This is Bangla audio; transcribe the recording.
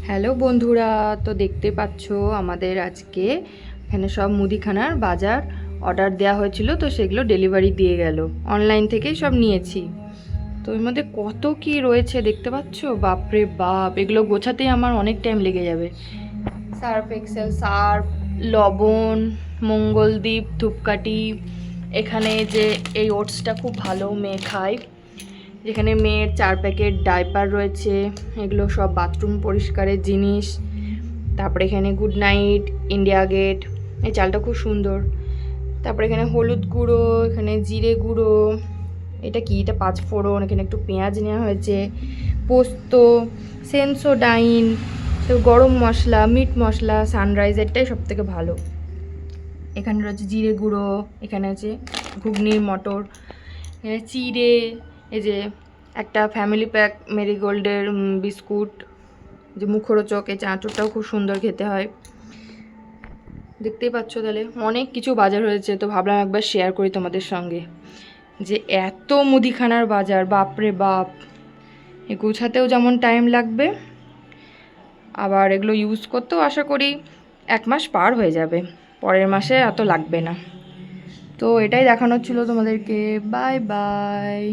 হ্যালো বন্ধুরা, তো দেখতে পাচ্ছ আমাদের আজকে এখানে সব মুদিখানার বাজার অর্ডার দেওয়া হয়েছিল, তো সেগুলো ডেলিভারি দিয়ে গেল। অনলাইন থেকেই সব নিয়েছি। তো এর মধ্যে কত কি রয়েছে দেখতে পাচ্ছ, বাপরে বাপ, এগুলো গোছাতেই আমার অনেক টাইম লেগে যাবে। সার্ফ এক্সেল, সার্ফ, লবণ, মঙ্গলদ্বীপ, ধূপকাঠি। এখানে যে এই ওটসটা খুব ভালো, মেয়ে খায়। যেখানে মেয়ের 4 প্যাকেট ডাইপার রয়েছে, এগুলো সব বাথরুম পরিষ্কারের জিনিস। তারপরে এখানে গুড নাইট, ইন্ডিয়া গেট, এই চালটা খুব সুন্দর। তারপরে এখানে হলুদ গুঁড়ো, এখানে জিরে গুঁড়ো, এটা কি, এটা 5 ফোড়ন, এখানে একটু পেঁয়াজ নেওয়া হয়েছে, পোস্ত, সেন্সোডাইন, গরম মশলা, মিট মশলা, সানরাইজারটাই সব থেকে ভালো। এখানে রয়েছে জিরে গুঁড়ো, এখানে আছে ঘুগনির মটর, এখানে চিড়ে, এই যে একটা ফ্যামিলি প্যাক মেরিগোল্ডের বিস্কুট, যে মুখরোচক, এই চাঁচড়টাও খুব সুন্দর খেতে হয়। দেখতেই পাচ্ছ, তাহলে অনেক কিছু বাজার হয়েছে। তো ভাবলাম একবার শেয়ার করি তোমাদের সঙ্গে, যে এত মুদিখানার বাজার, বাপরে বাপ, এ গোছাতেও যেমন টাইম লাগবে, আবার এগুলো ইউজ করতেও আশা করি 1 মাস পার হয়ে যাবে, পরের মাসে এত লাগবে না। তো এটাই দেখানোর ছিল তোমাদেরকে। Bye bye.